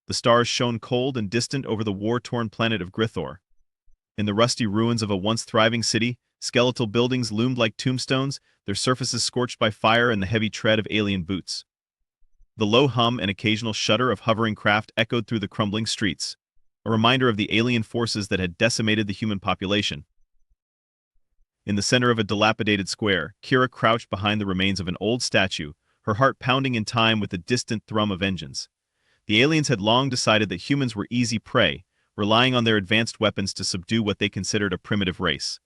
The stars shone cold and distant over the war-torn planet of Grithor. In the rusty ruins of a once thriving city, skeletal buildings loomed like tombstones, their surfaces scorched by fire and the heavy tread of alien boots. The low hum and occasional shudder of hovering craft echoed through the crumbling streets, a reminder of the alien forces that had decimated the human population. In the center of a dilapidated square, Kira crouched behind the remains of an old statue, her heart pounding in time with the distant thrum of engines. The aliens had long decided that humans were easy prey, relying on their advanced weapons to subdue what they considered a primitive race.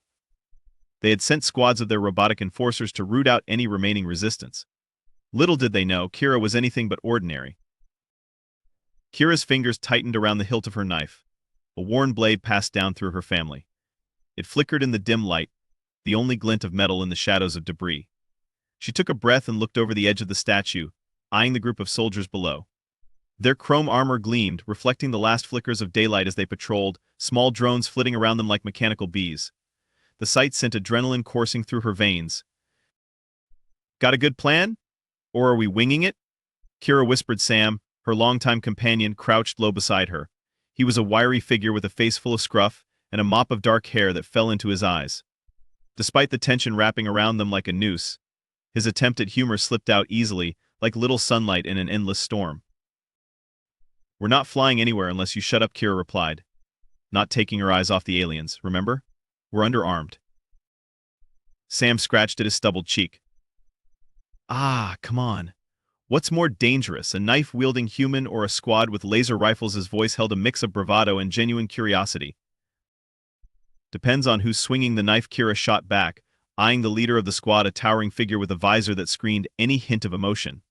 They had sent squads of their robotic enforcers to root out any remaining resistance. Little did they know, Kira was anything but ordinary. Kira's fingers tightened around the hilt of her knife. A worn blade passed down through her family. It flickered in the dim light, the only glint of metal in the shadows of debris. She took a breath and looked over the edge of the statue, eyeing the group of soldiers below. Their chrome armor gleamed, reflecting the last flickers of daylight as they patrolled, small drones flitting around them like mechanical bees. The sight sent adrenaline coursing through her veins. "Got a good plan? Or are we winging it?" Kira whispered. Sam, her longtime companion, crouched low beside her. He was a wiry figure with a face full of scruff and a mop of dark hair that fell into his eyes. Despite the tension wrapping around them like a noose, his attempt at humor slipped out easily, like little sunlight in an endless storm. "We're not flying anywhere unless you shut up," Kira replied, not taking her eyes off the aliens. "Remember? We're underarmed." Sam scratched at his stubbled cheek. "Ah, come on. What's more dangerous, a knife-wielding human or a squad with laser rifles?" His voice held a mix of bravado and genuine curiosity. "Depends on who's swinging the knife," Kira shot back, eyeing the leader of the squad, a towering figure with a visor that screened any hint of emotion.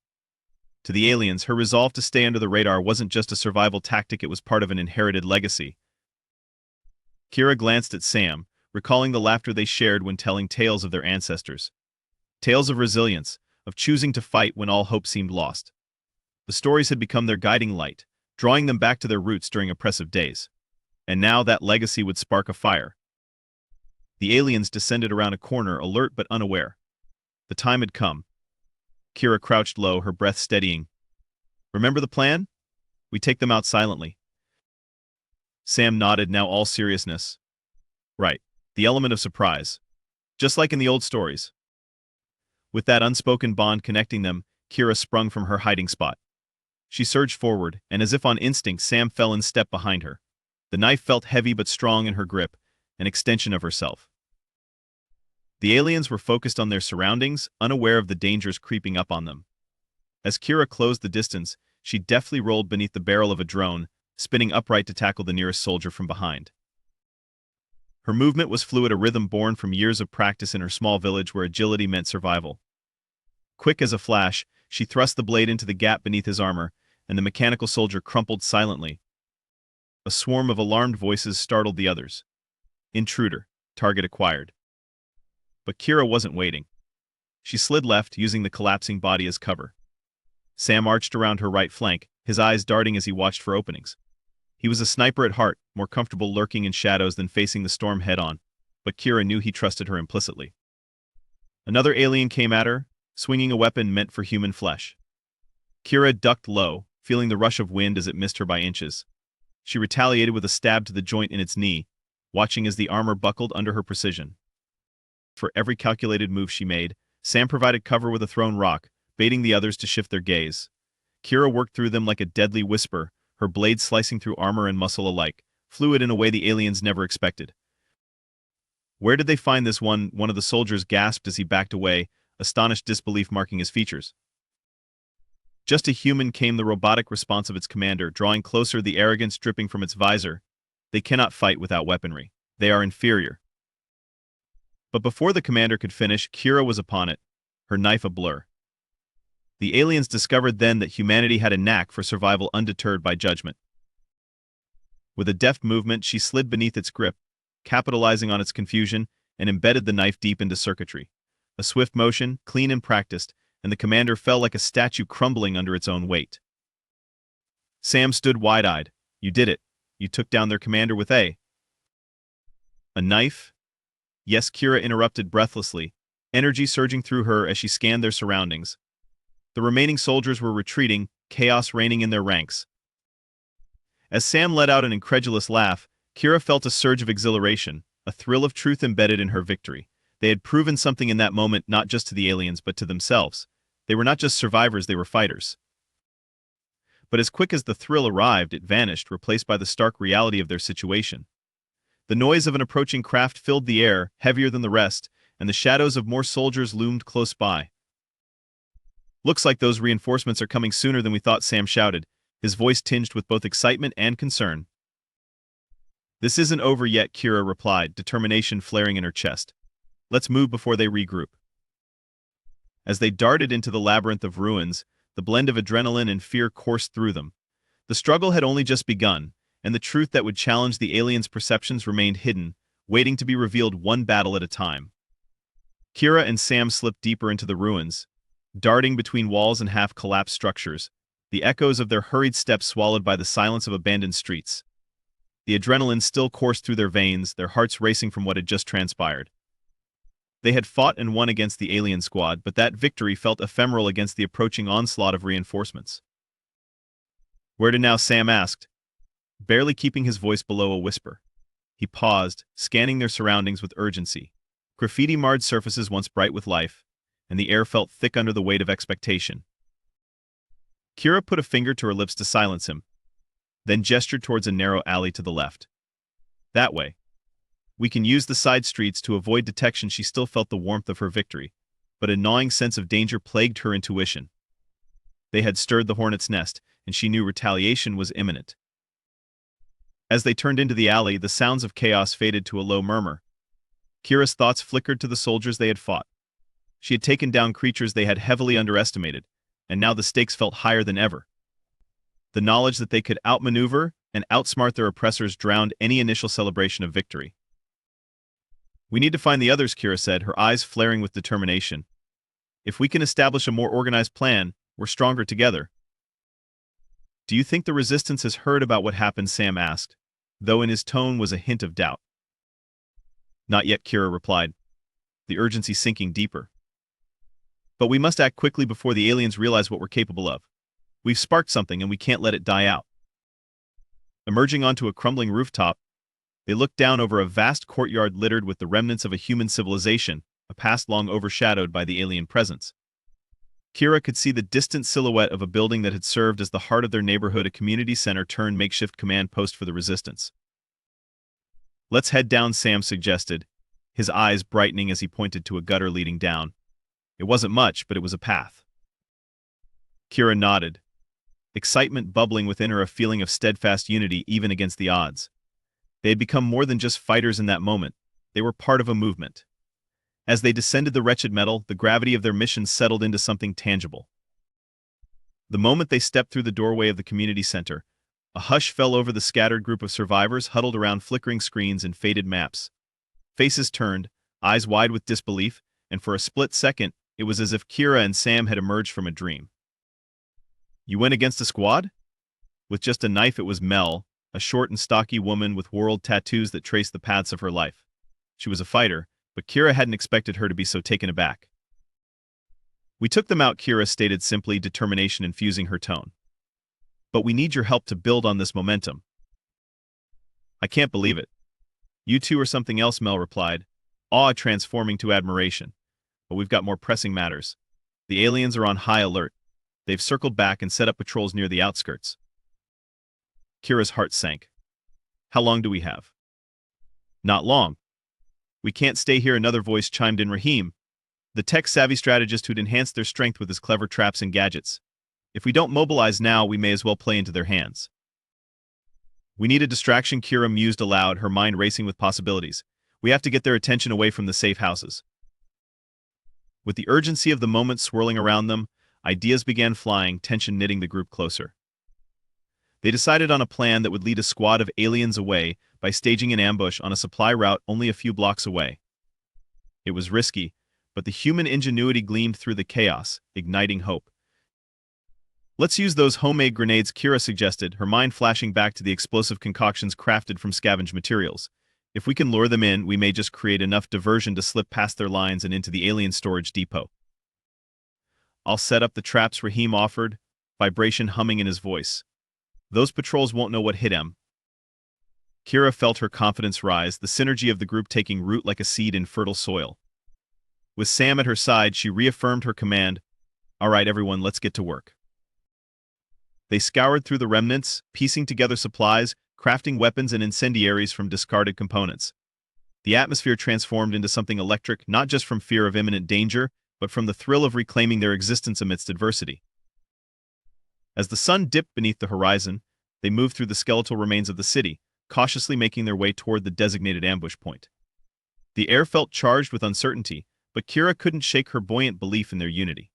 To the aliens, her resolve to stay under the radar wasn't just a survival tactic, it was part of an inherited legacy. Kira glanced at Sam, recalling the laughter they shared when telling tales of their ancestors. Tales of resilience, of choosing to fight when all hope seemed lost. The stories had become their guiding light, drawing them back to their roots during oppressive days. And now that legacy would spark a fire. The aliens descended around a corner, alert but unaware. The time had come. Kira crouched low, her breath steadying. "Remember the plan? We take them out silently." Sam nodded, now all seriousness. "Right. The element of surprise. Just like in the old stories." With that unspoken bond connecting them, Kira sprung from her hiding spot. She surged forward, and as if on instinct, Sam fell in step behind her. The knife felt heavy but strong in her grip, an extension of herself. The aliens were focused on their surroundings, unaware of the dangers creeping up on them. As Kira closed the distance, she deftly rolled beneath the barrel of a drone, spinning upright to tackle the nearest soldier from behind. Her movement was fluid, a rhythm born from years of practice in her small village where agility meant survival. Quick as a flash, she thrust the blade into the gap beneath his armor, and the mechanical soldier crumpled silently. A swarm of alarmed voices startled the others. Intruder. Target acquired. But Kira wasn't waiting. She slid left, using the collapsing body as cover. Sam arched around her right flank, his eyes darting as he watched for openings. He was a sniper at heart, more comfortable lurking in shadows than facing the storm head-on, but Kira knew he trusted her implicitly. Another alien came at her, swinging a weapon meant for human flesh. Kira ducked low, feeling the rush of wind as it missed her by inches. She retaliated with a stab to the joint in its knee, watching as the armor buckled under her precision. For every calculated move she made, Sam provided cover with a thrown rock, baiting the others to shift their gaze. Kira worked through them like a deadly whisper, her blade slicing through armor and muscle alike, fluid in a way the aliens never expected. "Where did they find this one?" One of the soldiers gasped as he backed away, astonished disbelief marking his features. "Just a human," came the robotic response of its commander, drawing closer, the arrogance dripping from its visor. "They cannot fight without weaponry. They are inferior." But before the commander could finish, Kira was upon it, her knife a blur. The aliens discovered then that humanity had a knack for survival undeterred by judgment. With a deft movement, she slid beneath its grip, capitalizing on its confusion, and embedded the knife deep into circuitry. A swift motion, clean and practiced, and the commander fell like a statue crumbling under its own weight. Sam stood wide-eyed. "You did it. You took down their commander with a knife?" "Yes," Kira interrupted breathlessly, energy surging through her as she scanned their surroundings. The remaining soldiers were retreating, chaos reigning in their ranks. As Sam let out an incredulous laugh, Kira felt a surge of exhilaration, a thrill of truth embedded in her victory. They had proven something in that moment not just to the aliens but to themselves. They were not just survivors, they were fighters. But as quick as the thrill arrived, it vanished, replaced by the stark reality of their situation. The noise of an approaching craft filled the air, heavier than the rest, and the shadows of more soldiers loomed close by. "Looks like those reinforcements are coming sooner than we thought," Sam shouted, his voice tinged with both excitement and concern. "This isn't over yet," Kira replied, determination flaring in her chest. "Let's move before they regroup." As they darted into the labyrinth of ruins, the blend of adrenaline and fear coursed through them. The struggle had only just begun, and the truth that would challenge the aliens' perceptions remained hidden, waiting to be revealed one battle at a time. Kira and Sam slipped deeper into the ruins, darting between walls and half-collapsed structures, the echoes of their hurried steps swallowed by the silence of abandoned streets. The adrenaline still coursed through their veins, their hearts racing from what had just transpired. They had fought and won against the alien squad, but that victory felt ephemeral against the approaching onslaught of reinforcements. "Where to now?" Sam asked, barely keeping his voice below a whisper. He paused, scanning their surroundings with urgency. Graffiti-marred surfaces once bright with life, and the air felt thick under the weight of expectation. Kira put a finger to her lips to silence him, then gestured towards a narrow alley to the left. "That way. We can use the side streets to avoid detection." She still felt the warmth of her victory, but a gnawing sense of danger plagued her intuition. They had stirred the hornet's nest, and she knew retaliation was imminent. As they turned into the alley, the sounds of chaos faded to a low murmur. Kira's thoughts flickered to the soldiers they had fought. She had taken down creatures they had heavily underestimated, and now the stakes felt higher than ever. The knowledge that they could outmaneuver and outsmart their oppressors drowned any initial celebration of victory. "We need to find the others," Kira said, her eyes flaring with determination. "If we can establish a more organized plan, we're stronger together." "Do you think the resistance has heard about what happened?" Sam asked, though in his tone was a hint of doubt. "Not yet," Kira replied, the urgency sinking deeper. "But we must act quickly before the aliens realize what we're capable of. We've sparked something and we can't let it die out." Emerging onto a crumbling rooftop, they looked down over a vast courtyard littered with the remnants of a human civilization, a past long overshadowed by the alien presence. Kira could see the distant silhouette of a building that had served as the heart of their neighborhood, a community center turned makeshift command post for the resistance. "Let's head down," Sam suggested, his eyes brightening as he pointed to a gutter leading down. It wasn't much, but it was a path. Kira nodded, excitement bubbling within her, a feeling of steadfast unity even against the odds. They had become more than just fighters in that moment. They were part of a movement. As they descended the wretched metal, the gravity of their mission settled into something tangible. The moment they stepped through the doorway of the community center, a hush fell over the scattered group of survivors huddled around flickering screens and faded maps. Faces turned, eyes wide with disbelief, and for a split second, it was as if Kira and Sam had emerged from a dream. "You went against a squad?" With just a knife, it was Mel, a short and stocky woman with world tattoos that traced the paths of her life. She was a fighter, but Kira hadn't expected her to be so taken aback. "We took them out," Kira stated simply, determination infusing her tone. "But we need your help to build on this momentum." "I can't believe it. You two are something else," Mel replied, awe transforming to admiration. "But we've got more pressing matters. The aliens are on high alert. They've circled back and set up patrols near the outskirts." Kira's heart sank. "How long do we have?" "Not long. We can't stay here," another voice chimed in, Rahim, the tech-savvy strategist who'd enhanced their strength with his clever traps and gadgets. "If we don't mobilize now, we may as well play into their hands." "We need a distraction," Kira mused aloud, her mind racing with possibilities. "We have to get their attention away from the safe houses." With the urgency of the moment swirling around them, ideas began flying, tension knitting the group closer. They decided on a plan that would lead a squad of aliens away by staging an ambush on a supply route only a few blocks away. It was risky, but the human ingenuity gleamed through the chaos, igniting hope. "Let's use those homemade grenades," Kira suggested, her mind flashing back to the explosive concoctions crafted from scavenged materials. "If we can lure them in, we may just create enough diversion to slip past their lines and into the alien storage depot." "I'll set up the traps," Rahim offered, vibration humming in his voice. Those patrols won't know what hit him. Kira felt her confidence rise, the synergy of the group taking root like a seed in fertile soil. With Sam at her side, she reaffirmed her command, "All right, everyone, let's get to work." They scoured through the remnants, piecing together supplies, crafting weapons and incendiaries from discarded components. The atmosphere transformed into something electric, not just from fear of imminent danger, but from the thrill of reclaiming their existence amidst adversity. As the sun dipped beneath the horizon, they moved through the skeletal remains of the city, cautiously making their way toward the designated ambush point. The air felt charged with uncertainty, but Kira couldn't shake her buoyant belief in their unity.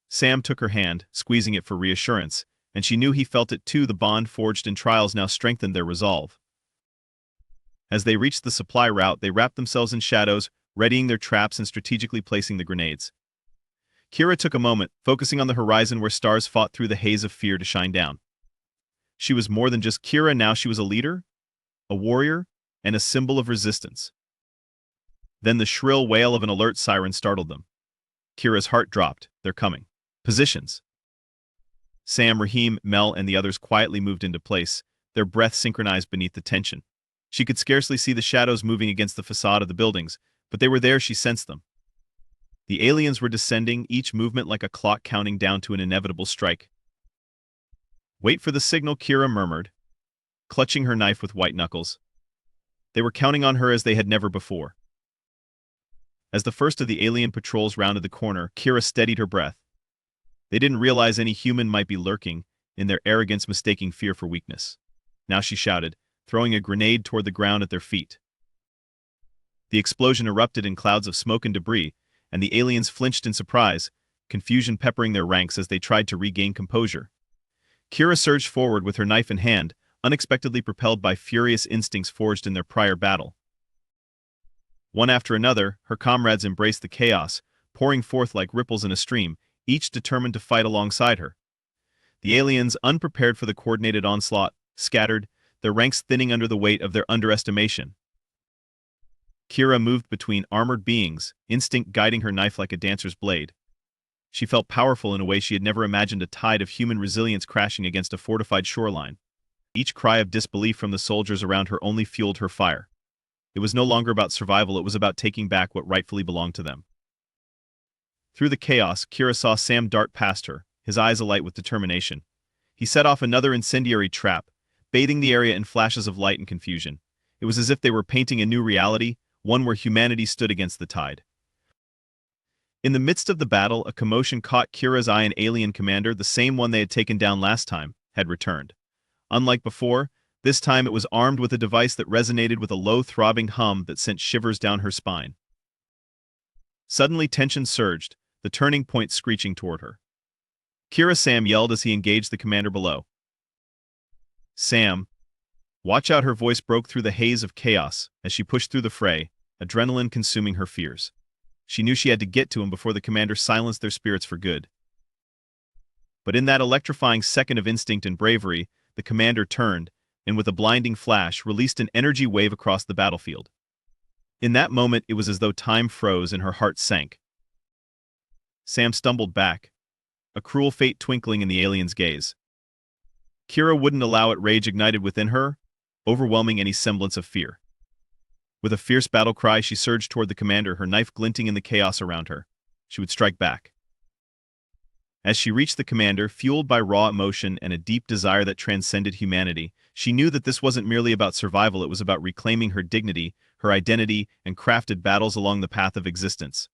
Sam took her hand, squeezing it for reassurance, and she knew he felt it too. The bond forged in trials now strengthened their resolve. As they reached the supply route, they wrapped themselves in shadows, readying their traps and strategically placing the grenades. Kira took a moment, focusing on the horizon where stars fought through the haze of fear to shine down. She was more than just Kira now, she was a leader, a warrior, and a symbol of resistance. Then the shrill wail of an alert siren startled them. Kira's heart dropped. They're coming. Positions. Sam, Raheem, Mel, and the others quietly moved into place, their breath synchronized beneath the tension. She could scarcely see the shadows moving against the facade of the buildings, but they were there. She sensed them. The aliens were descending, each movement like a clock counting down to an inevitable strike. "Wait for the signal," Kira murmured, clutching her knife with white knuckles. They were counting on her as they had never before. As the first of the alien patrols rounded the corner, Kira steadied her breath. They didn't realize any human might be lurking, in their arrogance mistaking fear for weakness. Now she shouted, throwing a grenade toward the ground at their feet. The explosion erupted in clouds of smoke and debris, and the aliens flinched in surprise, confusion peppering their ranks as they tried to regain composure. Kira surged forward with her knife in hand, unexpectedly propelled by furious instincts forged in their prior battle. One after another, her comrades embraced the chaos, pouring forth like ripples in a stream, each determined to fight alongside her. The aliens, unprepared for the coordinated onslaught, scattered, their ranks thinning under the weight of their underestimation. Kira moved between armored beings, instinct guiding her knife like a dancer's blade. She felt powerful in a way she had never imagined, a tide of human resilience crashing against a fortified shoreline. Each cry of disbelief from the soldiers around her only fueled her fire. It was no longer about survival, it was about taking back what rightfully belonged to them. Through the chaos, Kira saw Sam dart past her, his eyes alight with determination. He set off another incendiary trap, bathing the area in flashes of light and confusion. It was as if they were painting a new reality, one where humanity stood against the tide. In the midst of the battle, a commotion caught Kira's eye. An alien commander, the same one they had taken down last time, had returned. Unlike before, this time it was armed with a device that resonated with a low throbbing hum that sent shivers down her spine. Suddenly tension surged, the turning point screeching toward her. Sam yelled as he engaged the commander below. "Sam, watch out!" Her voice broke through the haze of chaos as she pushed through the fray, adrenaline consuming her fears. She knew she had to get to him before the commander silenced their spirits for good. But in that electrifying second of instinct and bravery, the commander turned, and with a blinding flash, released an energy wave across the battlefield. In that moment, it was as though time froze and her heart sank. Sam stumbled back, a cruel fate twinkling in the alien's gaze. Kira wouldn't allow it. Rage ignited within her, overwhelming any semblance of fear. With a fierce battle cry, she surged toward the commander, her knife glinting in the chaos around her. She would strike back. As she reached the commander, fueled by raw emotion and a deep desire that transcended humanity, she knew that this wasn't merely about survival, it was about reclaiming her dignity, her identity, and crafted battles along the path of existence.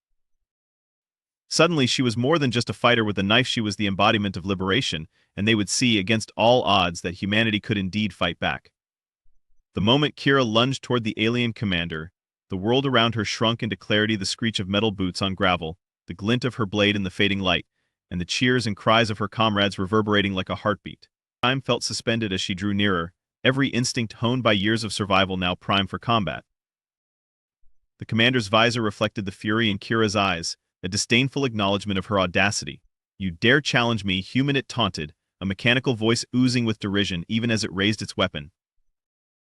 Suddenly, she was more than just a fighter with a knife, she was the embodiment of liberation, and they would see, against all odds, that humanity could indeed fight back. The moment Kira lunged toward the alien commander, the world around her shrunk into clarity, the screech of metal boots on gravel, the glint of her blade in the fading light, and the cheers and cries of her comrades reverberating like a heartbeat. Time felt suspended as she drew nearer, every instinct honed by years of survival now primed for combat. The commander's visor reflected the fury in Kira's eyes, a disdainful acknowledgement of her audacity. "You dare challenge me, human?" it taunted, a mechanical voice oozing with derision even as it raised its weapon.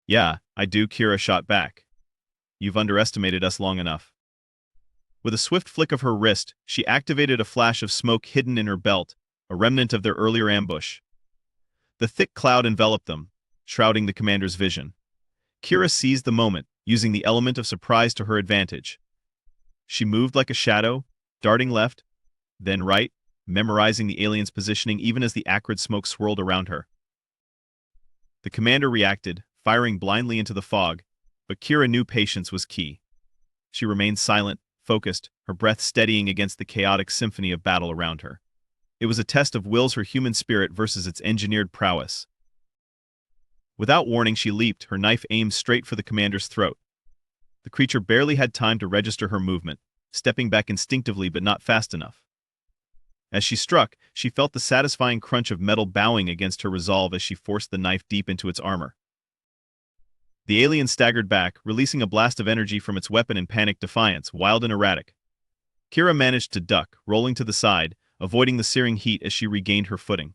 "Yeah, I do," Kira shot back. "You've underestimated us long enough." With a swift flick of her wrist, she activated a flash of smoke hidden in her belt, a remnant of their earlier ambush. The thick cloud enveloped them, shrouding the commander's vision. Kira seized the moment, using the element of surprise to her advantage. She moved like a shadow, darting left, then right, memorizing the alien's positioning even as the acrid smoke swirled around her. The commander reacted, firing blindly into the fog, but Kira knew patience was key. She remained silent, focused, her breath steadying against the chaotic symphony of battle around her. It was a test of wills her human spirit versus its engineered prowess. Without warning, she leaped, her knife aimed straight for the commander's throat. The creature barely had time to register her movement, stepping back instinctively but not fast enough. As she struck, she felt the satisfying crunch of metal bowing against her resolve as she forced the knife deep into its armor. The alien staggered back, releasing a blast of energy from its weapon in panicked defiance, wild and erratic. Kira managed to duck, rolling to the side, avoiding the searing heat as she regained her footing.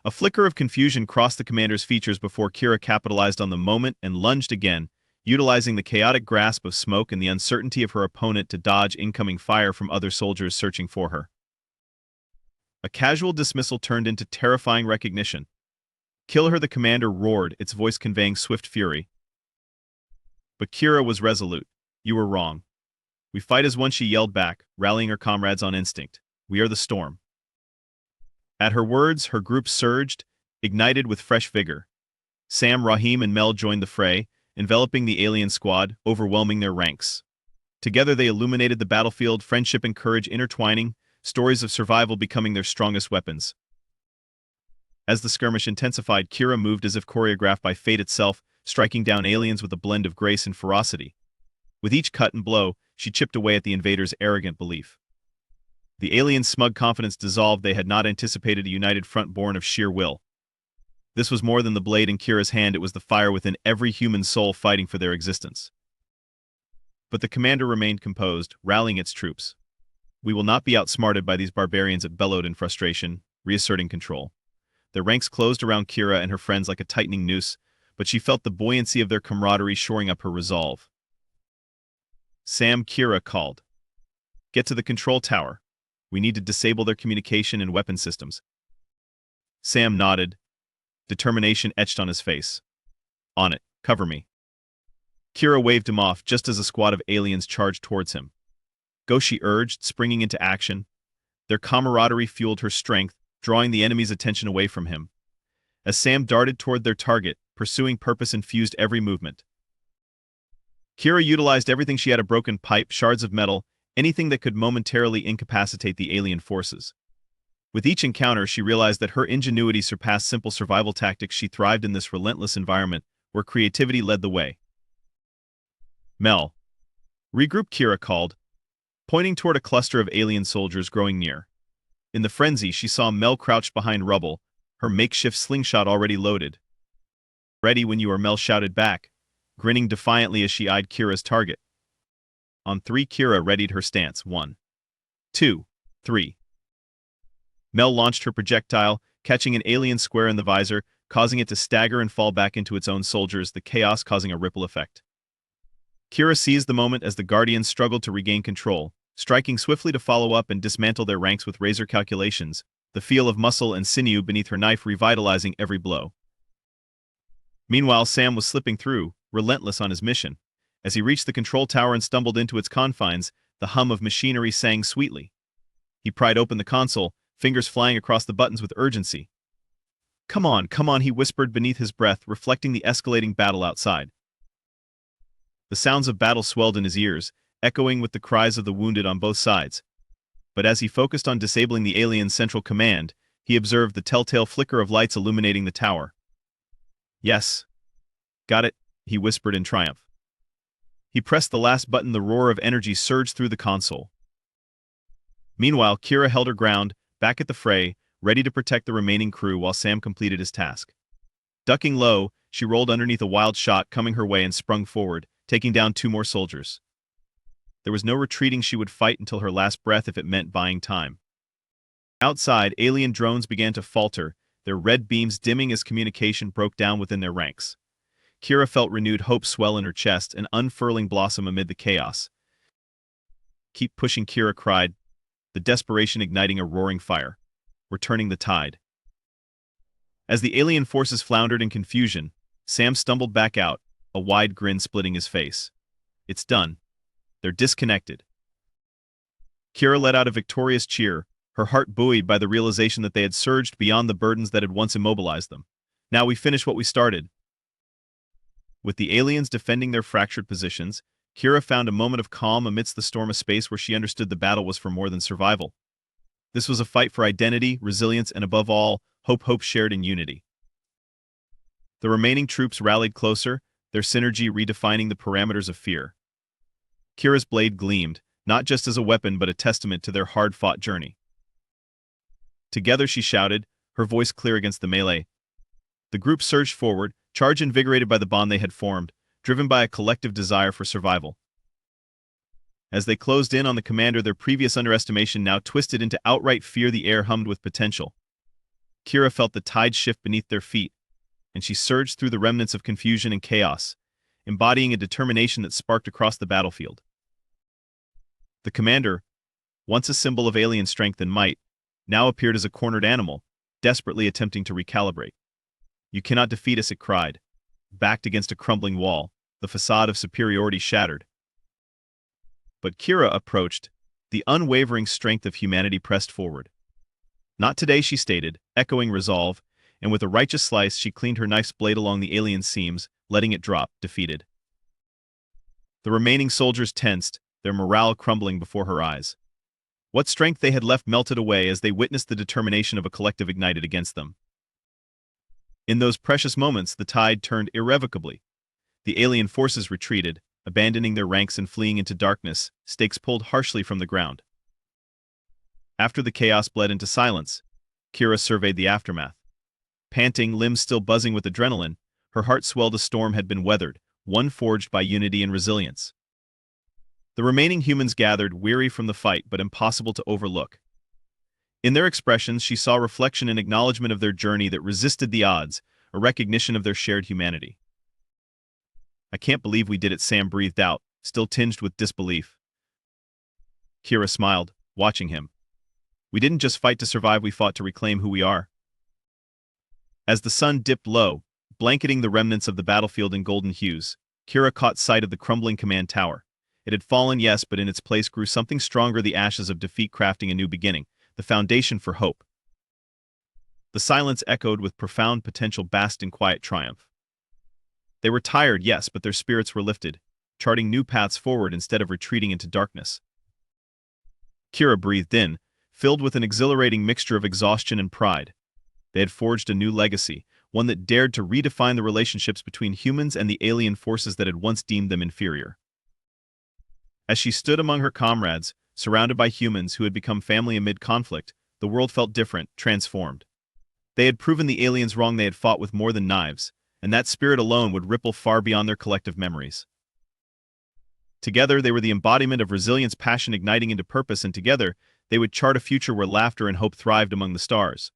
A flicker of confusion crossed the commander's features before Kira capitalized on the moment and lunged again, utilizing the chaotic grasp of smoke and the uncertainty of her opponent to dodge incoming fire from other soldiers searching for her. A casual dismissal turned into terrifying recognition. "Kill her," the commander roared, its voice conveying swift fury. But Kira was resolute. "You were wrong. We fight as one," she yelled back, rallying her comrades on instinct. "We are the storm." At her words, her group surged, ignited with fresh vigor. Sam, Rahim, and Mel joined the fray, enveloping the alien squad, overwhelming their ranks. Together they illuminated the battlefield, friendship and courage intertwining, stories of survival becoming their strongest weapons. As the skirmish intensified, Kira moved as if choreographed by fate itself, striking down aliens with a blend of grace and ferocity. With each cut and blow, she chipped away at the invaders' arrogant belief. The aliens' smug confidence dissolved. They had not anticipated a united front born of sheer will. This was more than the blade in Kira's hand, it was the fire within every human soul fighting for their existence. But the commander remained composed, rallying its troops. "We will not be outsmarted by these barbarians," it bellowed in frustration, reasserting control. Their ranks closed around Kira and her friends like a tightening noose, but she felt the buoyancy of their camaraderie shoring up her resolve. "Sam," Kira called. "Get to the control tower. We need to disable their communication and weapon systems." Sam nodded, determination etched on his face. "On it. Cover me." Kira waved him off just as a squad of aliens charged towards him. "Go," she urged, springing into action. Their camaraderie fueled her strength, drawing the enemy's attention away from him. As Sam darted toward their target, pursuing purpose infused every movement. Kira utilized everything she had: a broken pipe, shards of metal, anything that could momentarily incapacitate the alien forces. With each encounter, she realized that her ingenuity surpassed simple survival tactics. She thrived in this relentless environment, where creativity led the way. "Mel." "Regroup," Kira called, pointing toward a cluster of alien soldiers growing near. In the frenzy, she saw Mel crouched behind rubble, her makeshift slingshot already loaded. "Ready when you are," Mel shouted back, grinning defiantly as she eyed Kira's target. On three, Kira readied her stance. 1, 2, 3. Mel launched her projectile, catching an alien square in the visor, causing it to stagger and fall back into its own soldiers, the chaos causing a ripple effect. Kira seized the moment as the Guardians struggled to regain control, striking swiftly to follow up and dismantle their ranks with razor calculations, the feel of muscle and sinew beneath her knife revitalizing every blow. Meanwhile, Sam was slipping through, relentless on his mission. As he reached the control tower and stumbled into its confines, the hum of machinery sang sweetly. He pried open the console, fingers flying across the buttons with urgency. Come on," he whispered beneath his breath, reflecting the escalating battle outside. The sounds of battle swelled in his ears, echoing with the cries of the wounded on both sides. But as he focused on disabling the alien's central command, he observed the telltale flicker of lights illuminating the tower. "Yes. Got it," he whispered in triumph. He pressed the last button. The roar of energy surged through the console. Meanwhile, Kira held her ground, back at the fray, ready to protect the remaining crew while Sam completed his task. Ducking low, she rolled underneath a wild shot coming her way and sprung forward, taking down 2 more soldiers. There was no retreating. She would fight until her last breath if it meant buying time. Outside, alien drones began to falter, their red beams dimming as communication broke down within their ranks. Kira felt renewed hope swell in her chest, an unfurling blossom amid the chaos. "Keep pushing," Kira cried, the desperation igniting a roaring fire. "We're turning the tide." As the alien forces floundered in confusion, Sam stumbled back out, a wide grin splitting his face. It's done. They're disconnected. Kira let out a victorious cheer, her heart buoyed by the realization that they had surged beyond the burdens that had once immobilized them. Now we finish what we started. With the aliens defending their fractured positions, Kira found a moment of calm amidst the storm of space where she understood the battle was for more than survival. This was a fight for identity, resilience, and above all, hope shared in unity. The remaining troops rallied closer, their synergy redefining the parameters of fear. Kira's blade gleamed, not just as a weapon but a testament to their hard-fought journey. Together she shouted, her voice clear against the melee. The group surged forward, charged invigorated by the bond they had formed, driven by a collective desire for survival. As they closed in on the commander, their previous underestimation now twisted into outright fear. The air hummed with potential. Kira felt the tide shift beneath their feet, and she surged through the remnants of confusion and chaos, embodying a determination that sparked across the battlefield. The commander, once a symbol of alien strength and might, now appeared as a cornered animal, desperately attempting to recalibrate. "You cannot defeat us," it cried. Backed against a crumbling wall, the facade of superiority shattered. But Kira approached, the unwavering strength of humanity pressed forward. "Not today," she stated, echoing resolve, and with a righteous slice she cleaned her knife's blade along the alien's seams, letting it drop, defeated. The remaining soldiers tensed, their morale crumbling before her eyes. What strength they had left melted away as they witnessed the determination of a collective ignited against them. In those precious moments, the tide turned irrevocably. The alien forces retreated, abandoning their ranks and fleeing into darkness, stakes pulled harshly from the ground. After the chaos bled into silence, Kira surveyed the aftermath. Panting, limbs still buzzing with adrenaline, her heart swelled. A storm had been weathered, one forged by unity and resilience. The remaining humans gathered, weary from the fight but impossible to overlook. In their expressions she saw reflection and acknowledgement of their journey that resisted the odds, a recognition of their shared humanity. "I can't believe we did it," Sam breathed out, still tinged with disbelief. Kira smiled, watching him. "We didn't just fight to survive, we fought to reclaim who we are." As the sun dipped low, blanketing the remnants of the battlefield in golden hues, Kira caught sight of the crumbling command tower. It had fallen, yes, but in its place grew something stronger, the ashes of defeat crafting a new beginning, the foundation for hope. The silence echoed with profound potential, basked in quiet triumph. They were tired, yes, but their spirits were lifted, charting new paths forward instead of retreating into darkness. Kira breathed in, filled with an exhilarating mixture of exhaustion and pride. They had forged a new legacy, one that dared to redefine the relationships between humans and the alien forces that had once deemed them inferior. As she stood among her comrades, surrounded by humans who had become family amid conflict, the world felt different, transformed. They had proven the aliens wrong. They had fought with more than knives, and that spirit alone would ripple far beyond their collective memories. Together, they were the embodiment of resilience, passion igniting into purpose, and together, they would chart a future where laughter and hope thrived among the stars.